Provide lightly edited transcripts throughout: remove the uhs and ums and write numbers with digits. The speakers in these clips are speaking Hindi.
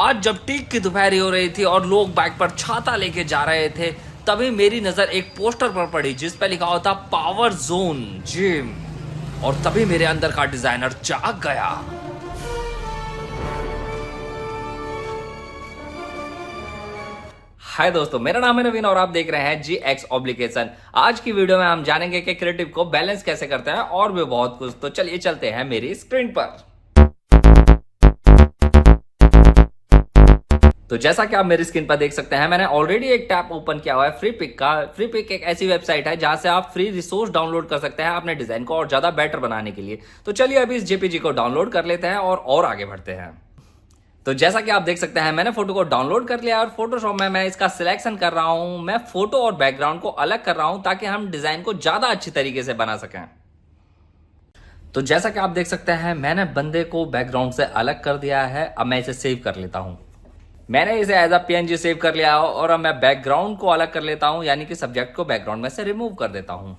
आज जब ठीक की दोपहरी हो रही थी और लोग बाइक पर छाता लेके जा रहे थे, तभी मेरी नजर एक पोस्टर पर पड़ी जिस पे लिखा होता पावर जोन जिम। और तभी मेरे अंदर का डिजाइनर जाग गया। हाय दोस्तों, मेरा नाम है नवीन और आप देख रहे हैं GX ऑब्लिकेशन। आज की वीडियो में हम जानेंगे कि क्रिएटिव को बैलेंस कैसे करते हैं और भी बहुत कुछ। तो चलिए चलते हैं मेरी स्क्रीन पर। तो जैसा कि आप मेरी स्क्रीन पर देख सकते हैं, मैंने ऑलरेडी एक टैब ओपन किया हुआ है फ्री पिक का। फ्री पिक एक ऐसी वेबसाइट है जहां से आप फ्री रिसोर्स डाउनलोड कर सकते हैं अपने डिजाइन को और ज्यादा बेटर बनाने के लिए। तो चलिए अभी इस जेपीजी को डाउनलोड कर लेते हैं और आगे बढ़ते हैं। तो जैसा कि आप देख सकते हैं, मैंने फोटो को डाउनलोड कर लिया और फोटोशॉप में मैं इसका सिलेक्शन कर रहा हूं। मैं फोटो और बैकग्राउंड को अलग कर रहा हूं ताकि हम डिजाइन को ज्यादा अच्छी तरीके से बना सकें। तो जैसा कि आप देख सकते हैं, मैंने बंदे को बैकग्राउंड से अलग कर दिया है। अब मैं इसे सेव कर लेता हूं। मैंने इसे एज अ PNG सेव कर लिया और अब मैं बैकग्राउंड को अलग कर लेता हूं, यानी कि सब्जेक्ट को बैकग्राउंड में से रिमूव कर देता हूं।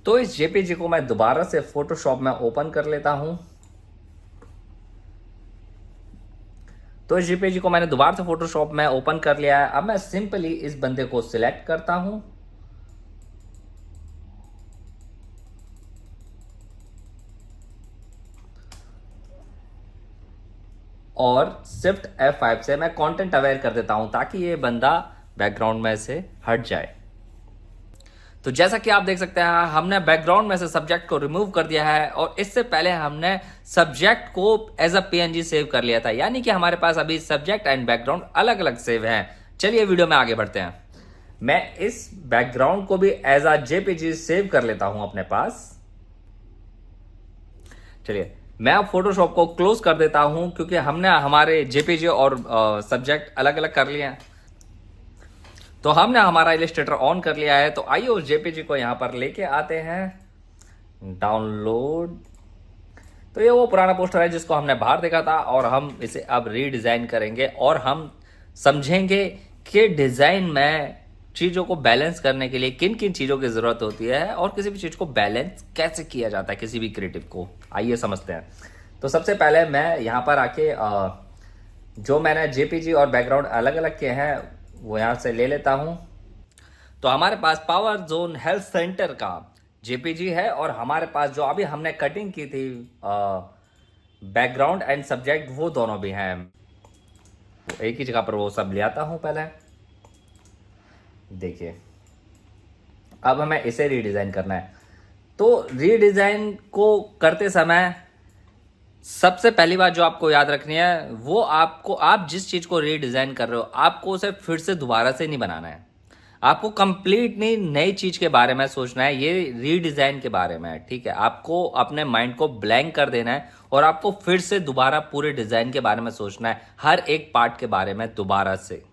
तो इस जेपीजी को मैं दोबारा से फोटोशॉप में ओपन कर लेता हूं। तो इस जेपीजी को मैंने दोबारा से फोटोशॉप में ओपन कर लिया है। अब मैं सिंपली इस बंदे को सिलेक्ट करता हूं और शिफ्ट F5 से मैं कंटेंट अवेयर कर देता हूं ताकि ये बंदा बैकग्राउंड में से हट जाए। तो जैसा कि आप देख सकते हैं, हमने बैकग्राउंड में से सब्जेक्ट को रिमूव कर दिया है और इससे पहले हमने सब्जेक्ट को एज अ PNG सेव कर लिया था, यानी कि हमारे पास अभी सब्जेक्ट एंड बैकग्राउंड अलग अलग सेव हैं। चलिए वीडियो में आगे बढ़ते हैं। मैं इस बैकग्राउंड को भी एज अ JPG सेव कर लेता हूं अपने पास। चलिए मैं अब फोटोशॉप को क्लोज कर देता हूं क्योंकि हमने हमारे JPG और सब्जेक्ट अलग अलग कर लिए हैं। तो हमने हमारा इलस्ट्रेटर ऑन कर लिया है। तो आइए उस JPG को यहां पर लेके आते हैं, डाउनलोड। तो ये वो पुराना पोस्टर है जिसको हमने बाहर देखा था और हम इसे अब रीडिजाइन करेंगे और हम समझेंगे कि डिजाइन में चीजों को बैलेंस करने के लिए किन किन चीजों की जरूरत होती है और किसी भी चीज को बैलेंस कैसे किया जाता है किसी भी क्रिएटिव को। आइए समझते हैं। तो सबसे पहले मैं यहाँ पर आके जो मैंने JPG और बैकग्राउंड अलग अलग किए हैं वो यहाँ से ले लेता हूँ। तो हमारे पास पावर जोन हेल्थ सेंटर का JPG है और हमारे पास जो अभी हमने कटिंग की थी बैकग्राउंड एंड सब्जेक्ट, वो दोनों भी हैं। एक ही जगह पर वो सब ले आता हूं। पहले देखिए, अब हमें इसे रीडिजाइन करना है। तो रीडिजाइन को करते समय सबसे पहली बात जो आपको याद रखनी है वो आप जिस चीज को रीडिजाइन कर रहे हो आपको उसे फिर से दोबारा से नहीं बनाना है। आपको कंप्लीटली नई चीज के बारे में सोचना है। ये रीडिजाइन के बारे में है, ठीक है। आपको अपने माइंड को ब्लैंक कर देना है और आपको फिर से दोबारा पूरे डिजाइन के बारे में सोचना है, हर एक पार्ट के बारे में दोबारा से।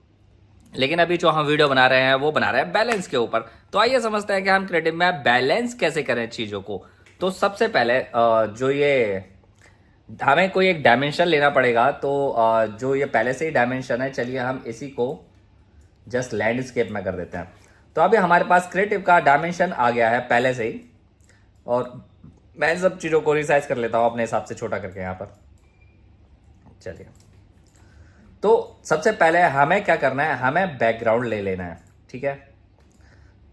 लेकिन अभी जो हम वीडियो बना रहे हैं वो बना रहे हैं बैलेंस के ऊपर। तो आइए समझते हैं कि हम क्रिएटिव में बैलेंस कैसे करें चीजों को। तो सबसे पहले जो ये हमें कोई एक डायमेंशन लेना पड़ेगा। तो जो ये पहले से ही डायमेंशन है, चलिए हम इसी को जस्ट लैंडस्केप में कर देते हैं। तो अभी हमारे पास क्रिएटिव का डायमेंशन आ गया है पहले से ही और मैं सब चीजों को रिसाइज कर लेता हूं अपने हिसाब से छोटा करके यहां पर। चलिए, तो सबसे पहले हमें क्या करना है, हमें बैकग्राउंड ले लेना है, ठीक है।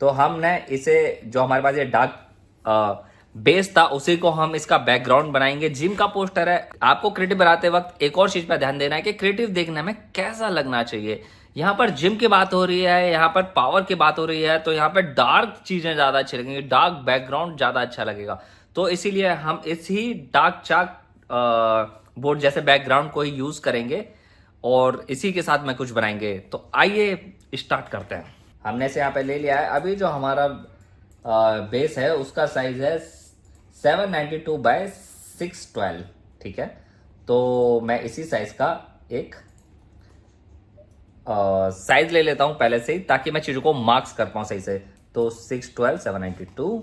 तो हमने इसे जो हमारे पास ये डार्क बेस था उसी को हम इसका बैकग्राउंड बनाएंगे। जिम का पोस्टर है। आपको क्रिएटिव बनाते वक्त एक और चीज पर ध्यान देना है कि क्रिएटिव देखने में कैसा लगना चाहिए। यहाँ पर जिम की बात हो रही है, यहाँ पर पावर की बात हो रही है, तो यहाँ पर डार्क चीजें ज्यादा अच्छी लगेंगी, डार्क बैकग्राउंड ज्यादा अच्छा लगेगा। तो इसीलिए हम इसी डार्क चाक बोर्ड जैसे बैकग्राउंड को ही यूज करेंगे और इसी के साथ में कुछ बनाएंगे। तो आइए स्टार्ट करते हैं। हमने इसे यहाँ पे ले लिया है। अभी जो हमारा बेस है उसका साइज है 792 बाय 612, ठीक है। तो मैं इसी साइज का एक साइज ले लेता हूं पहले से ही ताकि मैं चीजों को मार्क्स कर पाऊं सही से। तो 612 792,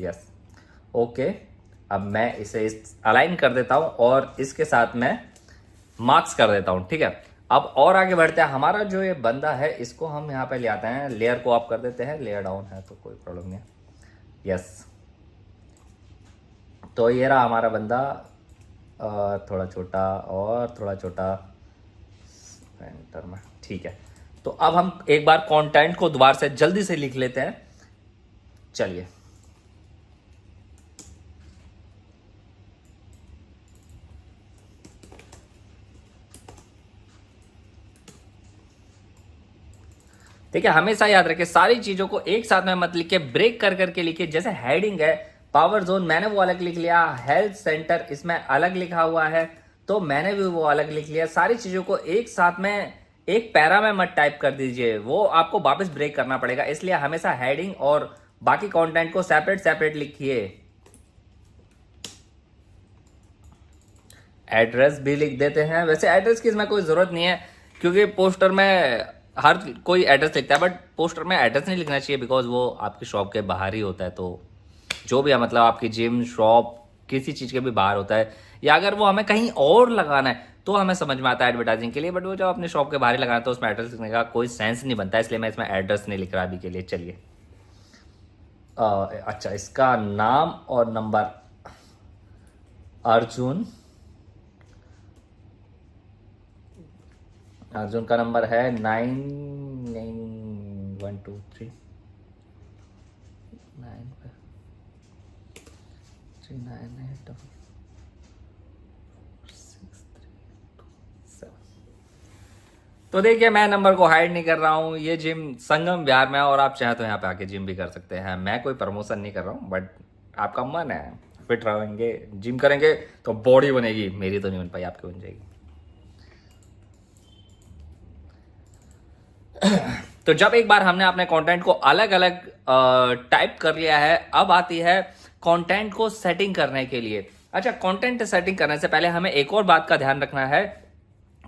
यस, ओके। अब मैं इसे अलाइन कर देता हूं और इसके साथ में मार्क्स कर देता हूं, ठीक है। अब और आगे बढ़ते हैं। हमारा जो ये बंदा है इसको हम यहाँ पे ले आते हैं, लेयर को आप कर देते हैं, लेयर डाउन है तो कोई प्रॉब्लम नहीं है, यस। तो ये रहा हमारा बंदा, और थोड़ा छोटा और थोड़ा छोटा सेंटर में, ठीक है। तो अब हम एक बार कंटेंट को दोबारा से जल्दी से लिख लेते हैं। चलिए, ठीक है, हमेशा याद रखें सारी चीजों को एक साथ में मत लिखे, ब्रेक कर करके लिखिए। जैसे हेडिंग है पावर जोन, मैंने वो अलग लिख लिया। हेल्थ सेंटर इसमें अलग लिखा हुआ है, तो मैंने भी वो अलग लिख लिया। सारी चीजों को एक साथ में एक पैरा में मत टाइप कर दीजिए, वो आपको वापस ब्रेक करना पड़ेगा। इसलिए हमेशा हेडिंग और बाकी कंटेंट को सेपरेट सेपरेट लिखिए। एड्रेस भी लिख देते हैं। वैसे एड्रेस की इसमें कोई जरूरत नहीं है, क्योंकि पोस्टर में हर कोई एड्रेस लिखता है, बट पोस्टर में एड्रेस नहीं लिखना चाहिए, बिकॉज वो आपकी शॉप के बाहर ही होता है। तो जो भी है, मतलब आपकी जिम, शॉप, किसी चीज़ के भी बाहर होता है, या अगर वो हमें कहीं और लगाना है तो हमें समझ में आता है एडवर्टाइजिंग के लिए, बट वो जब अपने शॉप के बाहर ही लगाना है तो उसमें एड्रेस लिखने का कोई सेंस नहीं बनता है। इसलिए मैं इसमें एड्रेस नहीं लिख रहा अभी के लिए। चलिए, अच्छा, इसका नाम और नंबर अर्जुन। अर्जुन का नंबर है 991239539392। तो देखिए, मैं नंबर को हाइड नहीं कर रहा हूँ। ये जिम संगम विहार में है, और आप चाहें तो यहाँ पे आके जिम भी कर सकते हैं। मैं कोई प्रमोशन नहीं कर रहा हूँ, बट आपका मन है, फिट रहेंगे, जिम करेंगे तो बॉडी बनेगी। मेरी तो नहीं बन पाई, आपकी बन जाएगी। तो जब एक बार हमने अपने कंटेंट को अलग अलग टाइप कर लिया है, अब आती है कंटेंट को सेटिंग करने के लिए। अच्छा, कंटेंट सेटिंग करने से पहले हमें एक और बात का ध्यान रखना है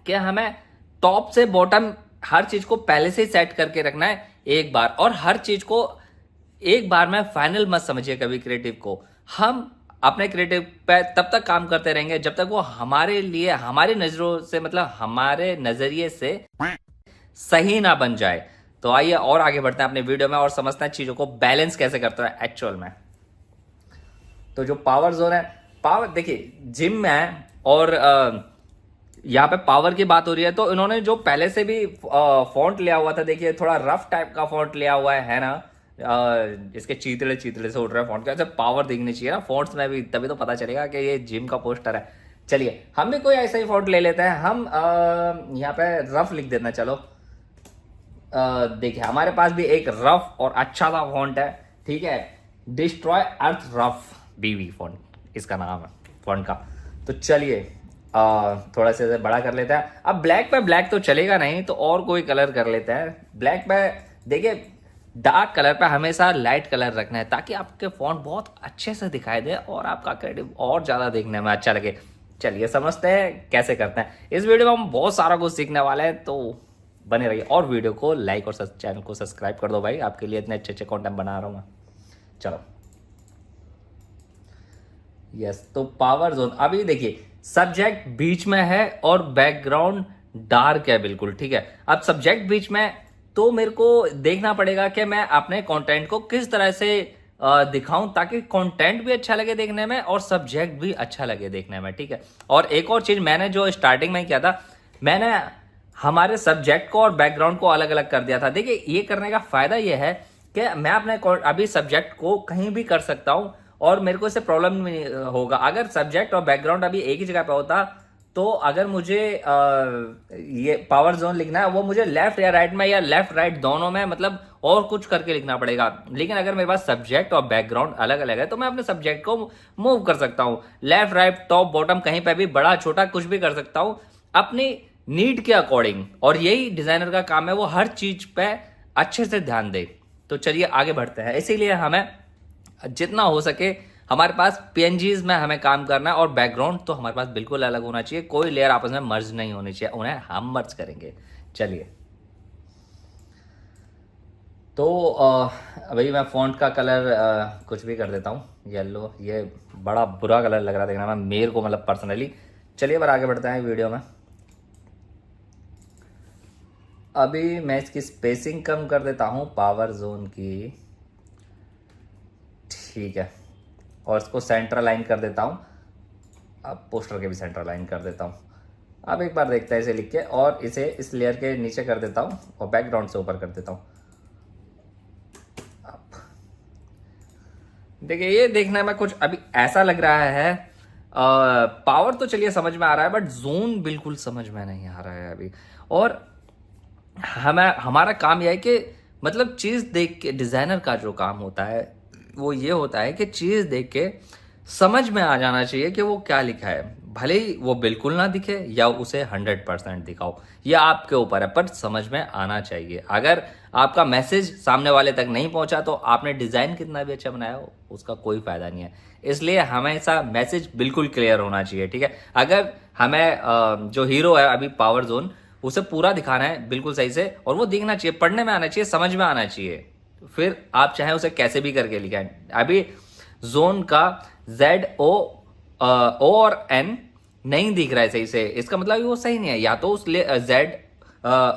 कि हमें टॉप से बॉटम हर चीज को पहले से ही सेट करके रखना है एक बार, और हर चीज को एक बार में फाइनल मत समझिए कभी क्रिएटिव को। हम अपने क्रिएटिव पे तब तक काम करते रहेंगे जब तक वो हमारे लिए, हमारी नजरों से, मतलब हमारे नजरिए से सही ना बन जाए। तो आइए और आगे बढ़ते हैं अपने वीडियो में और समझते हैं चीजों को बैलेंस कैसे करते हैं एक्चुअल में। तो जो पावर जोन है, पावर देखिए जिम में है, और यहाँ पे पावर की बात हो रही है, तो इन्होंने जो पहले से भी फॉन्ट लिया हुआ था, देखिए थोड़ा रफ टाइप का फॉन्ट लिया हुआ है ना। इसके चीतड़े चीतड़े से उठ रहे हैं फॉन्ट का। अच्छा, पावर दिखनी चाहिए ना फॉन्ट्स में भी, तभी तो पता चलेगा कि ये जिम का पोस्टर है। चलिए, हम भी कोई ऐसा ही फॉन्ट ले लेते हैं। हम यहाँ पे रफ लिख देना। चलो, देखिए हमारे पास भी एक रफ और अच्छा सा फॉन्ट है, ठीक है। डिस्ट्रॉय अर्थ रफ बीवी फॉन्ट इसका नाम है फॉन्ट का। तो चलिए, थोड़ा सा बड़ा कर लेते हैं। अब ब्लैक पे ब्लैक तो चलेगा नहीं, तो और कोई कलर कर लेते हैं। ब्लैक पे देखिए, डार्क कलर पे हमेशा लाइट कलर रखना है, ताकि आपके फॉन्ट बहुत अच्छे से दिखाई दे और आपका क्रिएटिव और ज्यादा देखने में अच्छा लगे। चलिए, समझते हैं कैसे करते हैं। इस वीडियो में हम बहुत सारा कुछ सीखने वाले हैं, तो बने रहिए। और वीडियो को लाइक और चैनल को सब्सक्राइब कर दो भाई, आपके लिए इतने अच्छे अच्छे कंटेंट बना रहा हूं मैं। चलो, यस। तो पावर जोन, अभी देखिए सब्जेक्ट बीच में है और बैकग्राउंड डार्क है बिल्कुल, ठीक है। अब सब्जेक्ट बीच में, तो मेरे को देखना पड़ेगा कि मैं अपने कंटेंट को किस तरह से दिखाऊं ताकि कंटेंट भी अच्छा लगे देखने में और सब्जेक्ट भी अच्छा लगे देखने में, ठीक है। और एक और चीज मैंने जो स्टार्टिंग में किया था, मैंने हमारे सब्जेक्ट को और बैकग्राउंड को अलग अलग कर दिया था। देखिए, ये करने का फायदा ये है कि मैं अपने अभी सब्जेक्ट को कहीं भी कर सकता हूं और मेरे को इससे प्रॉब्लम नहीं होगा। अगर सब्जेक्ट और बैकग्राउंड अभी एक ही जगह पे होता, तो अगर मुझे ये पावर जोन लिखना है, वो मुझे लेफ्ट या राइट में, या लेफ्ट राइट दोनों में, मतलब और कुछ करके लिखना पड़ेगा। लेकिन अगर मेरे पास सब्जेक्ट और बैकग्राउंड अलग अलग है, तो मैं अपने सब्जेक्ट को मूव कर सकता हूँ लेफ्ट राइट टॉप बॉटम, कहीं पे भी, बड़ा छोटा कुछ भी कर सकता हूँ अपनी नीड के अकॉर्डिंग। और यही डिजाइनर का काम है, वो हर चीज पे अच्छे से ध्यान दे। तो चलिए आगे बढ़ते हैं। इसीलिए हमें जितना हो सके हमारे पास पीएनजीज में हमें काम करना है, और बैकग्राउंड तो हमारे पास बिल्कुल अलग होना चाहिए। कोई लेयर आपस में मर्ज नहीं होनी चाहिए, उन्हें हम मर्ज करेंगे। चलिए, तो अभी मैं फॉन्ट का कलर कुछ भी कर देता हूँ येलो। ये बड़ा बुरा कलर लग रहा है देखना में मेरे को, मतलब पर्सनली। चलिए बार आगे बढ़ते हैं वीडियो में। अभी मैं इसकी स्पेसिंग कम कर देता हूँ पावर जोन की, ठीक है, और इसको सेंटर लाइन कर देता हूँ। अब पोस्टर के भी सेंटर लाइन कर देता हूँ। अब एक बार देखते हैं इसे लिख के, और इसे इस लेयर के नीचे कर देता हूँ और बैकग्राउंड से ऊपर कर देता हूँ। अब देखिए, ये देखने में कुछ अभी ऐसा लग रहा है, पावर तो चलिए समझ में आ रहा है, बट जोन बिल्कुल समझ में नहीं आ रहा है अभी। और हमें हमारा काम यह है कि मतलब चीज़ देख के, डिज़ाइनर का जो काम होता है वो ये होता है कि चीज़ देख के समझ में आ जाना चाहिए कि वो क्या लिखा है। भले ही वो बिल्कुल ना दिखे या उसे 100% दिखाओ, ये आपके ऊपर है, पर समझ में आना चाहिए। अगर आपका मैसेज सामने वाले तक नहीं पहुंचा तो आपने डिज़ाइन कितना भी अच्छा बनाया हो, उसका कोई फायदा नहीं है। इसलिए हमेशा मैसेज बिल्कुल क्लियर होना चाहिए, ठीक है। अगर हमें जो हीरो है अभी पावर जोन, उसे पूरा दिखाना है बिल्कुल सही से, और वो दिखना चाहिए, पढ़ने में आना चाहिए, समझ में आना चाहिए। फिर आप चाहे उसे कैसे भी करके लिखें। अभी जोन का ओ और एन नहीं दिख रहा है सही से, इसका मतलब वो सही नहीं है। या तो उस जेड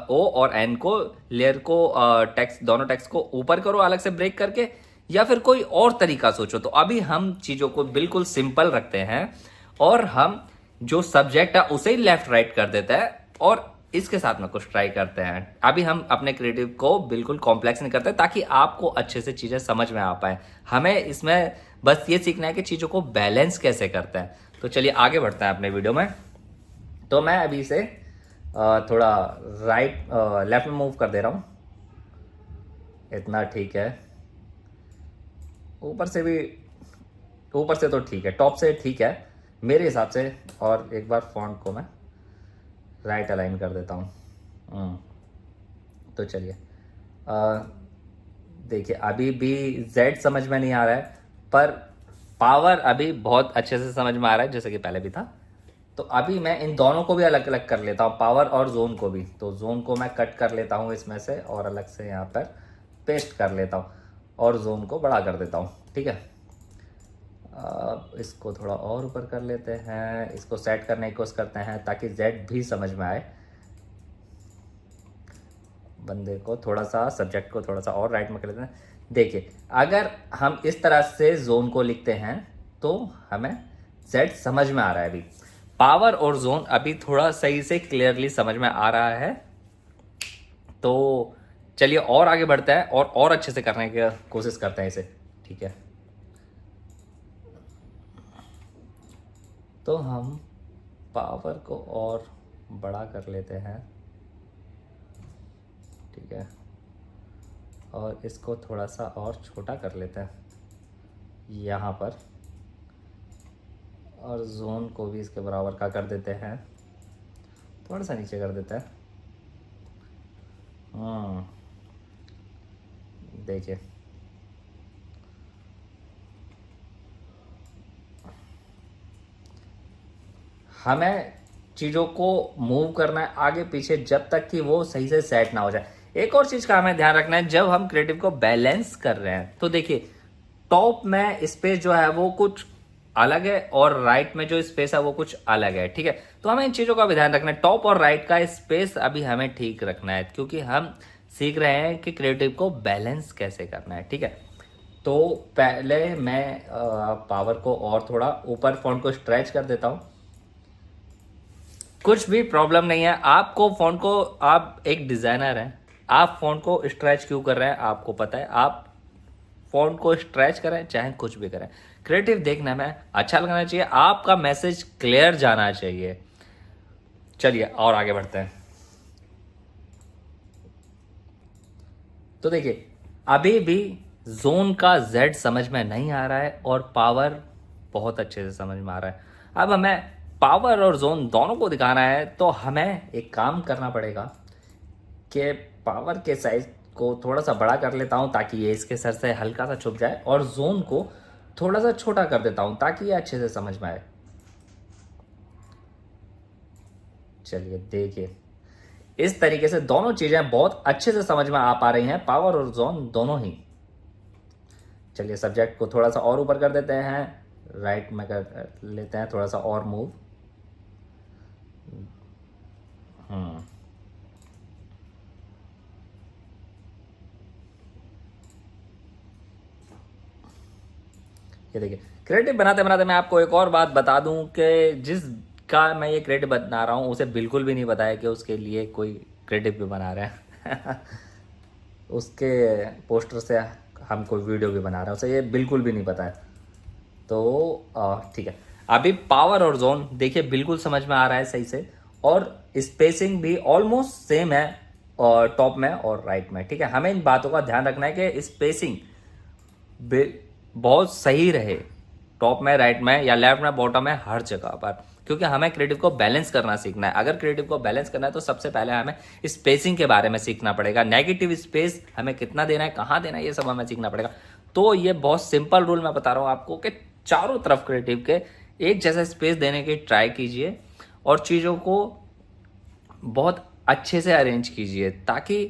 ओ और एन को, लेयर को, टेक्स्ट, दोनों टेक्स्ट को ऊपर करो अलग से ब्रेक करके, या फिर कोई और तरीका सोचो। तो अभी हम चीजों को बिल्कुल सिंपल रखते हैं, और हम जो सब्जेक्ट है उसे ही लेफ्ट राइट कर देते हैं, और इसके साथ में कुछ ट्राई करते हैं। अभी हम अपने क्रिएटिव को बिल्कुल कॉम्प्लेक्स नहीं करते, ताकि आपको अच्छे से चीजें समझ में आ पाए। हमें इसमें बस ये सीखना है कि चीजों को बैलेंस कैसे करते हैं। तो चलिए आगे बढ़ते हैं अपने वीडियो में। तो मैं अभी इसे थोड़ा राइट लेफ्ट में मूव कर दे रहा हूँ, इतना ठीक है। ऊपर से भी, ऊपर से तो ठीक है, टॉप से ठीक है मेरे हिसाब से। और एक बार फॉन्ट को मैं राइट अलाइन कर देता हूँ। तो चलिए, देखिए अभी भी जेड समझ में नहीं आ रहा है, पर पावर अभी बहुत अच्छे से समझ में आ रहा है, जैसे कि पहले भी था। तो अभी मैं इन दोनों को भी अलग अलग कर लेता हूँ, पावर और जोन को भी। तो जोन को मैं कट कर लेता हूँ इसमें से, और अलग से यहाँ पर पेस्ट कर लेता हूँ, और जोन को बड़ा कर देता हूँ, ठीक है। अब इसको थोड़ा और ऊपर कर लेते हैं, इसको सेट करने की कोशिश करते हैं ताकि जेड भी समझ में आए। बंदे को थोड़ा सा, सब्जेक्ट को थोड़ा सा और राइट में कर लेते हैं। देखिए, अगर हम इस तरह से जोन को लिखते हैं तो हमें जेड समझ में आ रहा है। अभी पावर और जोन अभी थोड़ा सही से क्लियरली समझ में आ रहा है। तो चलिए और आगे बढ़ते हैं, और अच्छे से करने की कोशिश करते हैं इसे, ठीक है। तो हम पावर को और बड़ा कर लेते हैं, ठीक है, और इसको थोड़ा सा और छोटा कर लेते हैं यहाँ पर, और जोन को भी इसके बराबर का कर देते हैं, थोड़ा सा नीचे कर देते हैं। देखिए, हमें चीज़ों को मूव करना है आगे पीछे जब तक कि वो सही से सेट ना हो जाए। एक और चीज़ का हमें ध्यान रखना है, जब हम क्रिएटिव को बैलेंस कर रहे हैं तो देखिए, टॉप में स्पेस जो है वो कुछ अलग है, और राइट में जो स्पेस है वो कुछ अलग है, ठीक है। तो हमें इन चीज़ों का भी ध्यान रखना है। टॉप और राइट का स्पेस अभी हमें ठीक रखना है, क्योंकि हम सीख रहे हैं कि क्रिएटिव को बैलेंस कैसे करना है, ठीक है। तो पहले मैं पावर को और थोड़ा ऊपर, फॉन्ट को स्ट्रेच कर देता हूँ। कुछ भी प्रॉब्लम नहीं है आपको, फ़ॉन्ट को, आप एक डिज़ाइनर हैं, आप फ़ॉन्ट को स्ट्रेच क्यों कर रहे हैं आपको पता है। आप फ़ॉन्ट को स्ट्रेच करें चाहे कुछ भी करें, क्रिएटिव देखने में अच्छा लगना चाहिए, आपका मैसेज क्लियर जाना चाहिए। चलिए और आगे बढ़ते हैं। तो देखिए, अभी भी जोन का जेड समझ में नहीं आ रहा है, और पावर बहुत अच्छे से समझ में आ रहा है। अब हमें पावर और जोन दोनों को दिखाना है, तो हमें एक काम करना पड़ेगा कि पावर के साइज को थोड़ा सा बड़ा कर लेता हूँ ताकि ये इसके सर से हल्का सा छुप जाए, और जोन को थोड़ा सा छोटा कर देता हूँ ताकि ये अच्छे से समझ में आए। चलिए देखिए, इस तरीके से दोनों चीजें बहुत अच्छे से समझ में आ पा रही हैं, पावर और जोन दोनों ही। चलिए सब्जेक्ट को थोड़ा सा और ऊपर कर देते हैं, राइट में कर लेते हैं थोड़ा सा और मूव। ये देखिए क्रिएटिव बनाते बनाते मैं आपको एक और बात बता दूं कि जिसका मैं ये क्रिएटिव बना रहा हूँ उसे बिल्कुल भी नहीं पता है कि उसके लिए कोई क्रिएटिव भी बना रहे हैं उसके पोस्टर से हम कोई वीडियो भी बना रहे हैं, उसे ये बिल्कुल भी नहीं पता है। तो ठीक है, अभी पावर और जोन देखिए बिल्कुल समझ में आ रहा है सही से, और स्पेसिंग भी ऑलमोस्ट सेम है और टॉप में और राइट में। ठीक है, हमें इन बातों का ध्यान रखना है कि स्पेसिंग बहुत सही रहे टॉप में, राइट में, या लेफ्ट में, बॉटम में, हर जगह पर, क्योंकि हमें क्रिएटिव को बैलेंस करना सीखना है। अगर क्रिएटिव को बैलेंस करना है तो सबसे पहले हमें स्पेसिंग के बारे में सीखना पड़ेगा। नेगेटिव स्पेस हमें कितना देना है, कहाँ देना है, ये सब हमें सीखना पड़ेगा। तो ये बहुत सिंपल रूल मैं बता रहा हूँ आपको कि चारों तरफ क्रिएटिव के एक जैसा स्पेस देने की ट्राई कीजिए और चीज़ों को बहुत अच्छे से अरेंज कीजिए ताकि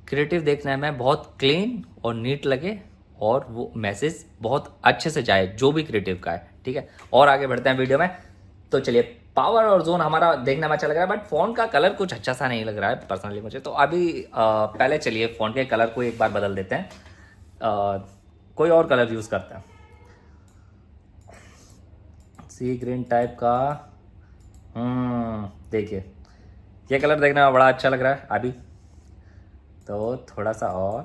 क्रिएटिव देखने में बहुत क्लीन और नीट लगे और वो मैसेज बहुत अच्छे से जाए जो भी क्रिएटिव का है। ठीक है, और आगे बढ़ते हैं वीडियो में। तो चलिए, पावर और जोन हमारा देखने में अच्छा लग रहा है, बट फ़ॉन्ट का कलर कुछ अच्छा सा नहीं लग रहा है पर्सनली मुझे। तो अभी पहले चलिए फ़ॉन्ट के कलर को एक बार बदल देते हैं, कोई और कलर यूज़ करते हैं, सी ग्रीन टाइप का। देखिए ये कलर देखने में बड़ा अच्छा लग रहा है अभी, तो थोड़ा सा और,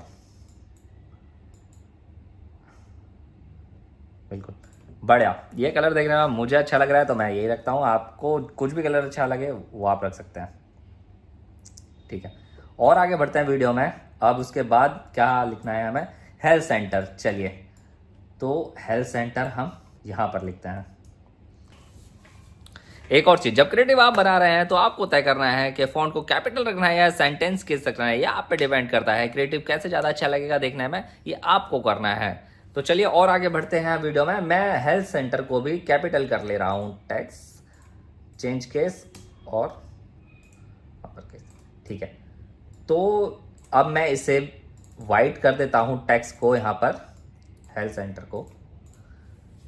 बिल्कुल बढ़िया, ये कलर देखने में मुझे अच्छा लग रहा है तो मैं यही रखता हूँ। आपको कुछ भी कलर अच्छा लगे वो आप रख सकते हैं। ठीक है, और आगे बढ़ते हैं वीडियो में। अब उसके बाद क्या लिखना है हमें, हेल्थ सेंटर। चलिए, तो हेल्थ सेंटर हम यहाँ पर लिखते हैं। एक और चीज, जब क्रिएटिव आप बना रहे हैं तो आपको तय करना है कि फॉन्ट को कैपिटल रखना है या सेंटेंस किस रखना है, या आप पे डिपेंड करता है। क्रिएटिव कैसे ज़्यादा अच्छा लगेगा देखने में, ये आपको करना है। तो चलिए और आगे बढ़ते हैं वीडियो में। मैं हेल्थ सेंटर को भी कैपिटल कर ले रहा हूँ, टेक्स्ट चेंज केस और अपर केस। ठीक है, तो अब मैं इसे वाइट कर देता हूँ टेक्स्ट को, यहाँ पर हेल्थ सेंटर को।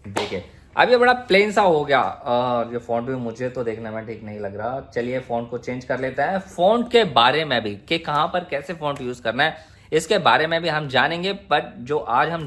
देखिए अब ये बड़ा प्लेन सा हो गया और ये फॉन्ट भी मुझे तो देखने में ठीक नहीं लग रहा। चलिए फॉन्ट को चेंज कर लेते हैं। फॉन्ट के बारे में भी कि कहाँ पर कैसे फॉन्ट यूज करना है इसके बारे में भी हम जानेंगे, बट जो आज हम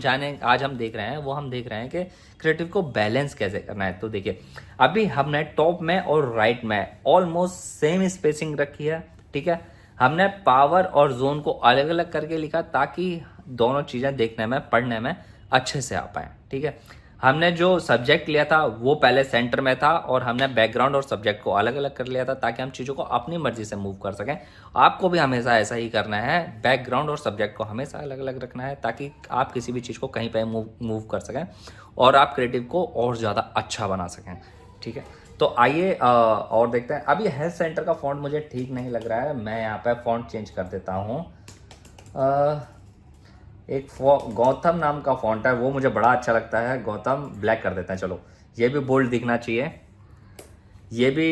देख रहे हैं वो हम देख रहे हैं कि क्रिएटिव को बैलेंस कैसे करना है। तो देखिए अभी हमने टॉप में और राइट में ऑलमोस्ट सेम स्पेसिंग रखी है। ठीक है, हमने पावर और जोन को अलग अलग करके लिखा ताकि दोनों चीजें देखने में, पढ़ने में अच्छे से आ पाए। ठीक है, हमने जो सब्जेक्ट लिया था वो पहले सेंटर में था और हमने बैकग्राउंड और सब्जेक्ट को अलग अलग कर लिया था ताकि हम चीज़ों को अपनी मर्जी से मूव कर सकें। आपको भी हमेशा ऐसा ही करना है, बैकग्राउंड और सब्जेक्ट को हमेशा अलग अलग रखना है ताकि आप किसी भी चीज़ को कहीं पर मूव कर सकें और आप क्रिएटिव को और ज़्यादा अच्छा बना सकें। ठीक है, तो आइए और देखते हैं। अब ये हेल्थ सेंटर का फॉन्ट मुझे ठीक नहीं लग रहा है, मैं यहाँ पर फॉन्ट चेंज कर देता हूँ। एक गौतम नाम का फॉन्ट है, वो मुझे बड़ा अच्छा लगता है, गौतम ब्लैक कर देते हैं। चलो ये भी बोल्ड दिखना चाहिए। ये भी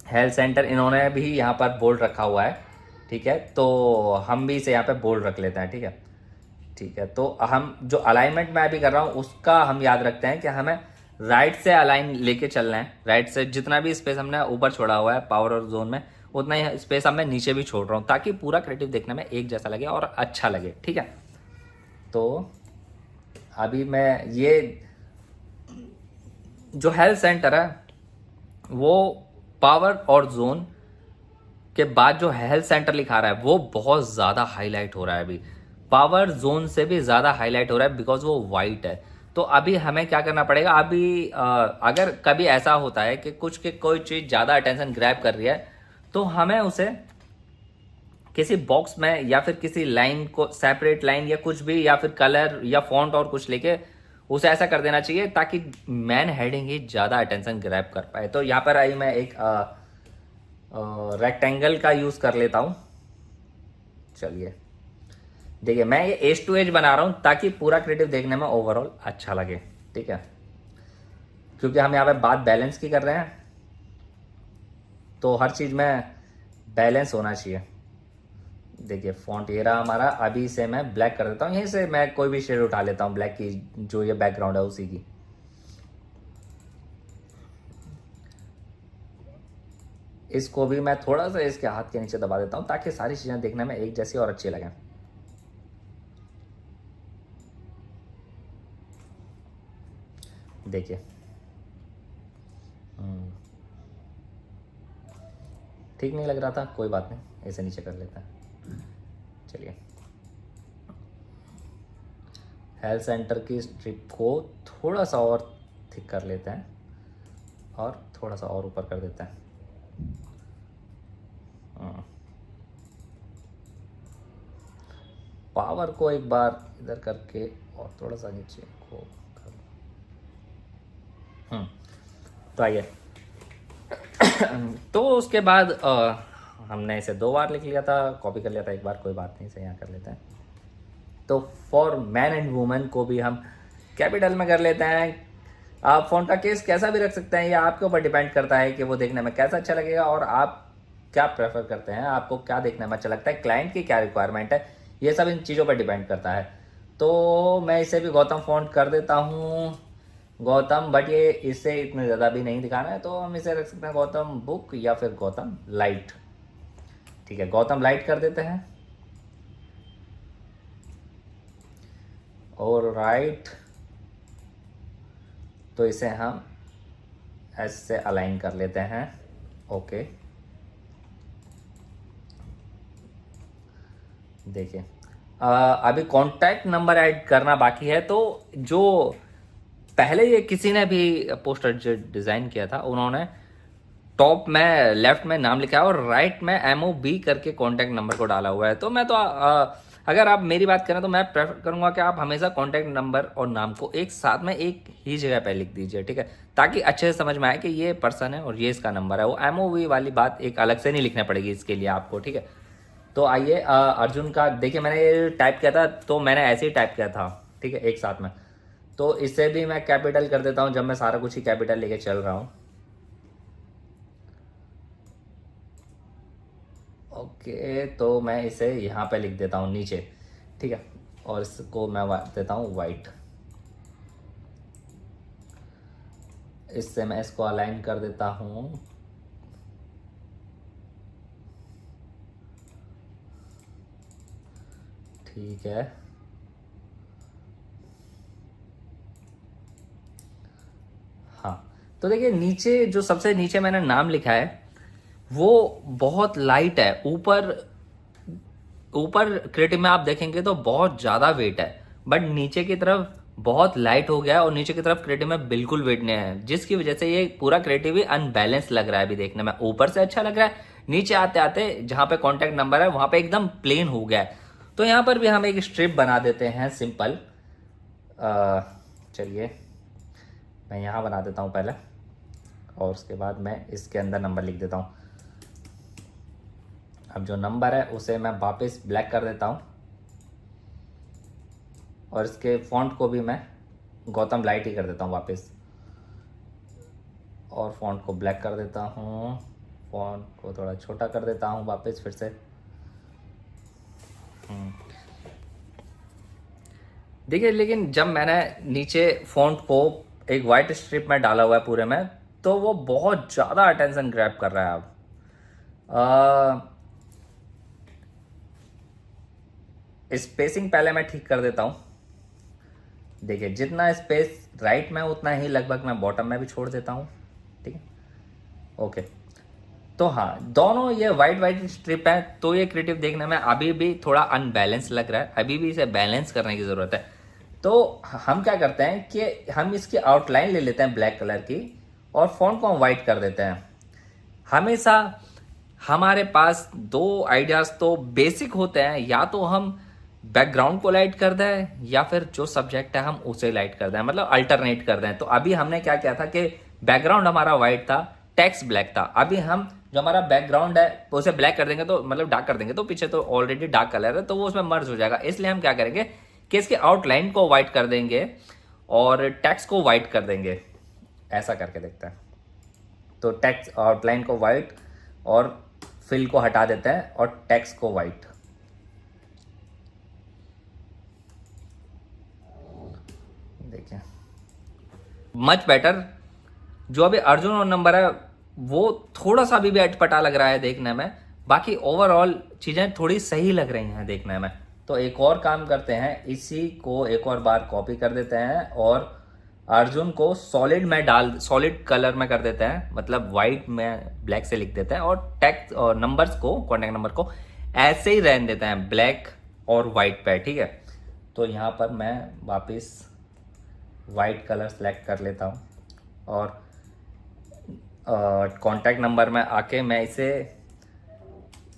हेल्थ सेंटर इन्होंने भी यहाँ पर बोल्ड रखा हुआ है। ठीक है, तो हम भी इसे यहाँ पे बोल्ड रख लेते हैं। ठीक है, ठीक है, तो हम जो अलाइनमेंट मैं अभी कर रहा हूँ उसका हम याद रखते हैं कि हमें राइट से अलाइन लेके चलना है। राइट से जितना भी स्पेस हमने ऊपर छोड़ा हुआ है पावर और जोन में, उतना ही स्पेस अब मैं नीचे भी छोड़ रहा हूँ ताकि पूरा क्रिएटिव देखने में एक जैसा लगे और अच्छा लगे। ठीक है, तो अभी मैं ये जो हेल्थ सेंटर है वो पावर और जोन के बाद जो हेल्थ सेंटर लिखा रहा है वो बहुत ज़्यादा हाईलाइट हो रहा है। अभी पावर जोन से भी ज़्यादा हाईलाइट हो रहा है बिकॉज वो वाइट है। तो अभी हमें क्या करना पड़ेगा, अभी अगर कभी ऐसा होता है कि कोई चीज़ ज़्यादा अटेंशन ग्रैब कर रही है तो हमें उसे किसी बॉक्स में या फिर किसी लाइन को, सेपरेट लाइन या कुछ भी, या फिर कलर या फॉन्ट और कुछ लेके उसे ऐसा कर देना चाहिए ताकि मेन हेडिंग ही ज़्यादा अटेंशन ग्रैब कर पाए। तो यहाँ पर आई मैं एक रेक्टेंगल का यूज़ कर लेता हूँ। चलिए देखिए मैं ये एज टू एज बना रहा हूँ ताकि पूरा क्रिएटिव देखने में ओवरऑल अच्छा लगे। ठीक है, क्योंकि हम यहाँ पे बात बैलेंस की कर रहे हैं तो हर चीज़ में बैलेंस होना चाहिए। देखिए फॉन्ट ये रहा हमारा, अभी से मैं ब्लैक कर देता हूँ। यहीं से मैं कोई भी शेड उठा लेता हूँ ब्लैक की, जो ये बैकग्राउंड है उसी की। इसको भी मैं थोड़ा सा इसके हाथ के नीचे दबा देता हूँ ताकि सारी चीज़ें देखने में एक जैसी और अच्छी लगें। देखिए ठीक नहीं लग रहा था, कोई बात नहीं, ऐसे नीचे कर लेते हैं। चलिए हेल्थ सेंटर की स्ट्रिप को थोड़ा सा और थिक कर लेते हैं और थोड़ा सा और ऊपर कर देते हैं। पावर को एक बार इधर करके और थोड़ा सा नीचे को कर। तो आइए तो उसके बाद हमने इसे 2 बार लिख लिया था, कॉपी कर लिया था एक बार, कोई बात नहीं, इसे यहाँ कर लेते हैं। तो फॉर मैन एंड वुमेन को भी हम कैपिटल में कर लेते हैं। आप फ़ॉन्ट का केस कैसा भी रख सकते हैं, ये आपके ऊपर डिपेंड करता है कि वो देखने में कैसा अच्छा लगेगा और आप क्या प्रेफर करते हैं, आपको क्या देखने में अच्छा लगता है, क्लाइंट की क्या रिक्वायरमेंट है, ये सब इन चीज़ों पर डिपेंड करता है। तो मैं इसे भी गौतम फ़ॉन्ट कर देता हूँ, गौतम, बट ये इससे इतने ज़्यादा भी नहीं दिखाना है, तो हम इसे रख सकते हैं गौतम बुक या फिर गौतम लाइट। ठीक है, गौतम लाइट कर देते हैं। और राइट, तो इसे हम ऐसे अलाइन कर लेते हैं। ओके, देखिए अभी कॉन्टैक्ट नंबर ऐड करना बाकी है। तो जो पहले ये किसी ने भी पोस्टर जो डिज़ाइन किया था, उन्होंने टॉप में लेफ्ट में नाम लिखा है और राइट में MOB करके कॉन्टैक्ट नंबर को डाला हुआ है। तो मैं तो अगर आप मेरी बात करें तो मैं प्रेफर करूंगा कि आप हमेशा कॉन्टैक्ट नंबर और नाम को एक साथ में एक ही जगह पे लिख दीजिए, ठीक है, ताकि अच्छे से समझ में आए कि ये पर्सन है और ये इसका नंबर है। वो MOB वाली बात एक अलग से नहीं लिखना पड़ेगी इसके लिए आपको, ठीक है। तो आइए अर्जुन का देखिए, मैंने ये टाइप किया था तो मैंने ऐसे ही टाइप किया था, ठीक है, एक साथ में। तो इसे भी मैं कैपिटल कर देता हूँ जब मैं सारा कुछ ही कैपिटल लेके चल रहा हूँ। ओके, तो मैं इसे यहाँ पे लिख देता हूँ नीचे, ठीक है, और इसको मैं देता हूँ वाइट। इससे मैं इसको अलाइन कर देता हूँ। ठीक है, हाँ, तो देखिए नीचे जो सबसे नीचे मैंने नाम लिखा है वो बहुत लाइट है। ऊपर ऊपर क्रिएटिव में आप देखेंगे तो बहुत ज़्यादा वेट है, बट नीचे की तरफ बहुत लाइट हो गया है और नीचे की तरफ क्रिएटिव में बिल्कुल वेट नहीं है, जिसकी वजह से ये पूरा क्रिएटिव ही अनबैलेंस लग रहा है अभी देखने में। ऊपर से अच्छा लग रहा है, नीचे आते आते जहाँ पे कॉन्टैक्ट नंबर है वहाँ पे एकदम प्लेन हो गया है। तो यहाँ पर भी हम एक स्ट्रिप बना देते हैं सिंपल। चलिए मैं यहाँ बना देता हूँ पहले और उसके बाद मैं इसके अंदर नंबर लिख देता हूँ। अब जो नंबर है उसे मैं वापस ब्लैक कर देता हूँ और इसके फॉन्ट को भी मैं गौतम लाइट ही कर देता हूँ वापस, और फॉन्ट को ब्लैक कर देता हूँ, फॉन्ट को थोड़ा छोटा कर देता हूँ वापस फिर से। देखिए, लेकिन जब मैंने नीचे फॉन्ट को एक वाइट स्ट्रिप में डाला हुआ है पूरे में, तो वो बहुत ज़्यादा अटेंशन ग्रैब कर रहा है। अब स्पेसिंग पहले मैं ठीक कर देता हूँ। देखिए, जितना स्पेस राइट में उतना ही लगभग मैं बॉटम में भी छोड़ देता हूँ, ठीक है, ओके। तो हाँ, दोनों ये वाइट स्ट्रिप है, तो ये क्रिएटिव देखने में अभी भी थोड़ा अनबैलेंस लग रहा है, अभी भी इसे बैलेंस करने की ज़रूरत है। तो हम क्या करते हैं कि हम इसकी आउटलाइन ले लेते हैं ब्लैक कलर की और फॉन्ट को हम वाइट कर देते हैं। हमेशा हमारे पास 2 आइडियाज़ तो बेसिक होते हैं, या तो हम बैकग्राउंड को लाइट कर दें या फिर जो सब्जेक्ट है हम उसे लाइट कर दें, मतलब अल्टरनेट कर दें। तो अभी हमने क्या किया था कि बैकग्राउंड हमारा वाइट था, टेक्स्ट ब्लैक था। अभी हम जो हमारा बैकग्राउंड है उसे ब्लैक कर देंगे, तो मतलब डार्क कर देंगे, तो पीछे तो ऑलरेडी डार्क कलर है तो वो उसमें मर्ज हो जाएगा। इसलिए हम क्या करेंगे कि इसके आउटलाइन को वाइट कर देंगे और टेक्स्ट को वाइट कर देंगे। ऐसा करके देखते हैं। तो टेक्स्ट आउटलाइन को वाइट और फिल को हटा देते हैं और टेक्स्ट को वाइट। देखिए, मच बेटर। जो अभी अर्जुन और नंबर है वो थोड़ा सा भी अटपटा लग रहा है देखने में, बाकी ओवरऑल चीजें थोड़ी सही लग रही हैं देखने में। तो एक और काम करते हैं, इसी को एक और बार कॉपी कर देते हैं और अर्जुन को सॉलिड कलर में कर देते हैं, मतलब वाइट में ब्लैक से लिख देते हैं, और टेक्स्ट और नंबर्स को, कॉन्टेक्ट नंबर को ऐसे ही रहने देते हैं ब्लैक और वाइट पे, ठीक है। तो यहाँ पर मैं वापस वाइट कलर सेलेक्ट कर लेता हूँ और कॉन्टैक्ट नंबर में आके मैं इसे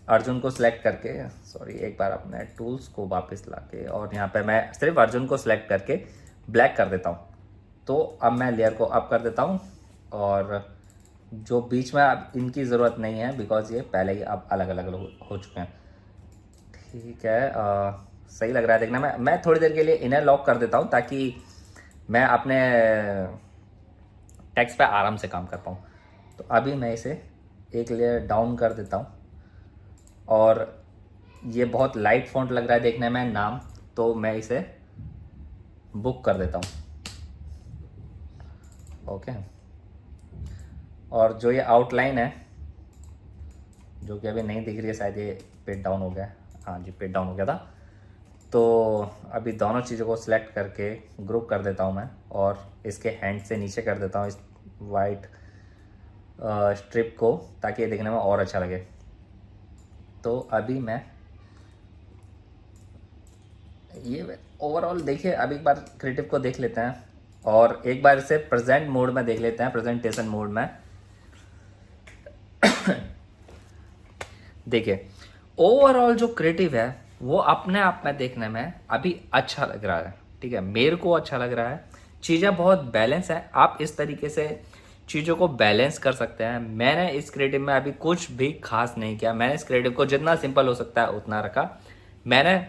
अर्जुन को सिलेक्ट करके, सॉरी एक बार अपने टूल्स को वापस लाके, और यहाँ पे मैं सिर्फ अर्जुन को सिलेक्ट करके ब्लैक कर देता हूँ। तो अब मैं लेयर को अप कर देता हूँ, और जो बीच में अब इनकी ज़रूरत नहीं है बिकॉज ये पहले ही अब अलग अलग हो चुके हैं, ठीक है। सही लग रहा है देखना। मैं थोड़ी देर के लिए इन्हें लॉक कर देता हूँ ताकि मैं अपने टेक्स्ट पे आराम से काम कर पाऊँ। तो अभी मैं इसे एक लेयर डाउन कर देता हूँ, और ये बहुत लाइट फॉन्ट लग रहा है देखने में नाम, तो मैं इसे बुक कर देता हूँ, ओके। और जो ये आउटलाइन है जो कि अभी नहीं दिख रही है, शायद ये पेज डाउन हो गया, हाँ जी पेज डाउन हो गया था। तो अभी दोनों चीज़ों को सिलेक्ट करके ग्रुप कर देता हूँ मैं, और इसके हैंड से नीचे कर देता हूँ इस वाइट स्ट्रिप को, ताकि ये देखने में और अच्छा लगे। तो अभी मैं ये ओवरऑल देखिए, अब एक बार क्रिएटिव को देख लेते हैं और एक बार इसे प्रेजेंट मोड में देख लेते हैं, प्रेजेंटेशन मोड में। देखिए ओवरऑल जो क्रिएटिव है वो अपने आप में देखने में अभी अच्छा लग रहा है, ठीक है, मेरे को अच्छा लग रहा है। चीज़ें बहुत बैलेंस है, आप इस तरीके से चीज़ों को बैलेंस कर सकते हैं। मैंने इस क्रिएटिव में अभी कुछ भी खास नहीं किया, मैंने इस क्रिएटिव को जितना सिंपल हो सकता है उतना रखा। मैंने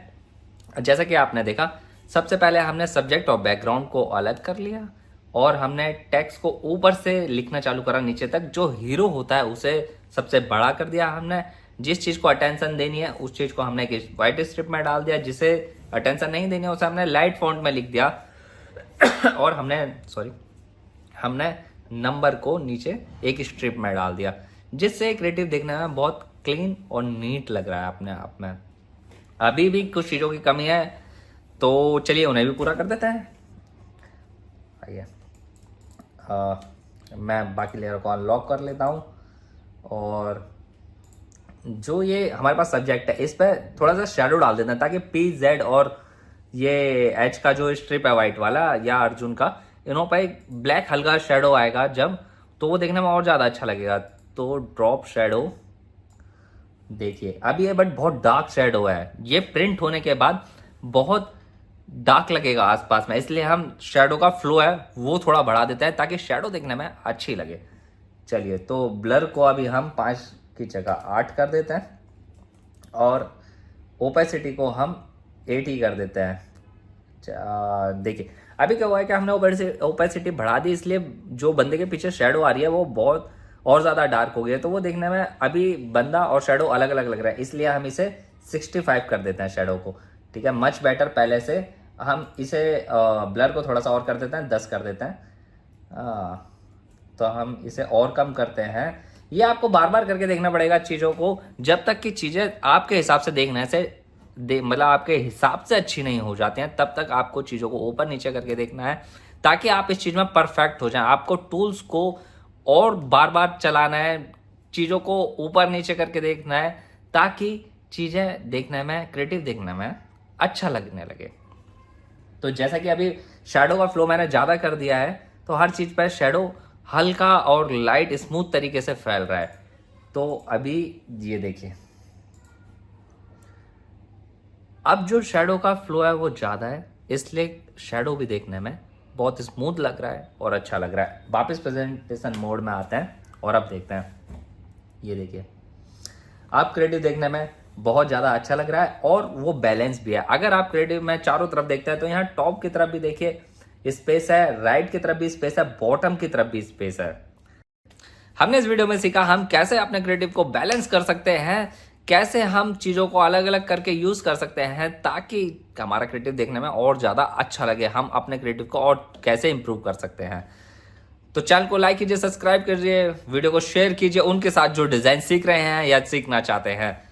जैसा कि आपने देखा, सबसे पहले हमने सब्जेक्ट और बैकग्राउंड को अलग कर लिया, और हमने टेक्स्ट को ऊपर से लिखना चालू करा नीचे तक। जो हीरो होता है उसे सबसे बड़ा कर दिया हमने, जिस चीज़ को अटेंशन देनी है उस चीज़ को हमने एक वाइट स्ट्रिप में डाल दिया, जिसे अटेंशन नहीं देनी है उसे हमने लाइट फॉन्ट में लिख दिया। और हमने नंबर को नीचे एक स्ट्रिप में डाल दिया, जिससे क्रिएटिव देखने में बहुत क्लीन और नीट लग रहा है अपने आप में। अभी भी कुछ चीज़ों की कमी है, तो चलिए उन्हें भी पूरा कर देते हैं। आइए मैं बाकी लेयर को अनलॉक कर लेता हूँ, और जो ये हमारे पास सब्जेक्ट है इस पर थोड़ा सा शेडो डाल देना, ताकि पी जेड और ये एच का जो स्ट्रिप है वाइट वाला या अर्जुन का, इन्हों पर एक ब्लैक हल्का शेडो आएगा जब, तो वो देखने में और ज़्यादा अच्छा लगेगा। तो ड्रॉप शेडो देखिए, अब ये बट बहुत डार्क शेडो है, ये प्रिंट होने के बाद बहुत डार्क लगेगा आसपास में, इसलिए हम शेडो का फ्लो है वो थोड़ा बढ़ा देते हैं ताकि शेडो देखने में अच्छी लगे। चलिए तो ब्लर को अभी हम 5 की जगह 8 कर देते हैं, और ओपेसिटी को हम 8 ही कर देते हैं। देखिए अभी क्या हुआ है कि हमने ओपेसिटी बढ़ा दी, इसलिए जो बंदे के पीछे शेडो आ रही है वो बहुत और ज़्यादा डार्क हो गई है, तो वो देखने में अभी बंदा और शेडो अलग अलग लग रहा है, इसलिए हम इसे 65 कर देते हैं शेडो को, ठीक है, मच बेटर। पहले से हम इसे ब्लर को थोड़ा सा और कर देते हैं, 10 कर देते हैं। तो हम इसे और कम करते हैं। ये आपको बार बार करके देखना पड़ेगा चीज़ों को, जब तक कि चीज़ें आपके हिसाब से देखने से मतलब आपके हिसाब से अच्छी नहीं हो जाती हैं, तब तक आपको चीज़ों को ऊपर नीचे करके देखना है, ताकि आप इस चीज़ में परफेक्ट हो जाएं। आपको टूल्स को और बार बार चलाना है, चीज़ों को ऊपर नीचे करके देखना है, ताकि चीज़ें देखने में, क्रिएटिव देखने में अच्छा लगने लगे। तो जैसा कि अभी शेडो का फ्लो मैंने ज़्यादा कर दिया है, तो हर चीज़ पर शेडो हल्का और लाइट स्मूथ तरीके से फैल रहा है। तो अभी ये देखिए, अब जो शेडो का फ्लो है वो ज़्यादा है, इसलिए शेडो भी देखने में बहुत स्मूथ लग रहा है और अच्छा लग रहा है। वापस प्रेजेंटेशन मोड में आते हैं और अब देखते हैं। ये देखिए, आप क्रिएटिव देखने में बहुत ज़्यादा अच्छा लग रहा है, और वो बैलेंस भी है। अगर आप क्रिएटिव में चारों तरफ देखते हैं तो यहाँ टॉप की तरफ भी देखिए स्पेस है, राइट की तरफ भी स्पेस है, बॉटम की तरफ भी स्पेस है। हमने इस वीडियो में सीखा हम कैसे अपने क्रिएटिव को बैलेंस कर सकते हैं, कैसे हम चीज़ों को अलग अलग करके यूज़ कर सकते हैं, ताकि हमारा क्रिएटिव देखने में और ज़्यादा अच्छा लगे। हम अपने क्रिएटिव को और कैसे इंप्रूव कर सकते हैं। तो चैनल को लाइक कीजिए, सब्सक्राइब कीजिए, वीडियो को शेयर कीजिए उनके साथ जो डिज़ाइन सीख रहे हैं या सीखना चाहते हैं।